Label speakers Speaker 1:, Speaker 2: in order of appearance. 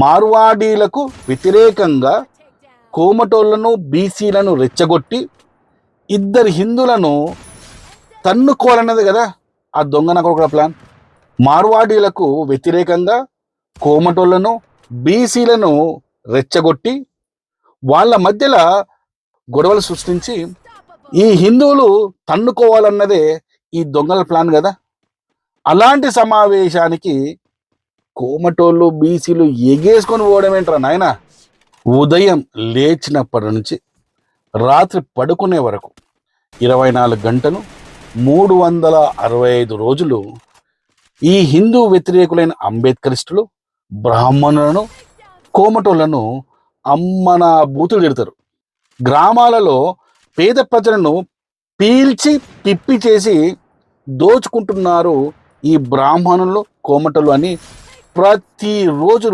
Speaker 1: మార్వాడీలకు వ్యతిరేకంగా కోమటోళ్లను బీసీలను రెచ్చగొట్టి ఇద్దరు హిందువులను తన్నుకోవాలన్నది కదా ఆ దొంగ నకొకడ ప్లాన్. మార్వాడీలకు వ్యతిరేకంగా కోమటోళ్లను బీసీలను రెచ్చగొట్టి వాళ్ళ మధ్యలో గొడవలు సృష్టించి ఈ హిందువులు తన్నుకోవాలన్నదే ఈ దొంగల ప్లాన్ కదా. అలాంటి సమావేశానికి కోమటోళ్ళు బీసీలు ఎగేసుకొని పోవడం ఏంట్రా నాయన. ఉదయం లేచినప్పటి నుంచి రాత్రి పడుకునే వరకు 24 గంటలు 365 రోజులు ఈ హిందూ వ్యతిరేకులైన అంబేద్కరిస్టులు బ్రాహ్మణులను కోమటోళ్లను అమ్మన బూతులు తిడతారు. గ్రామాలలో పేద ప్రజలను పీల్చి పిప్పి చేసి దోచుకుంటున్నారు ఈ బ్రాహ్మణులు కోమటలు అని ప్రతిరోజు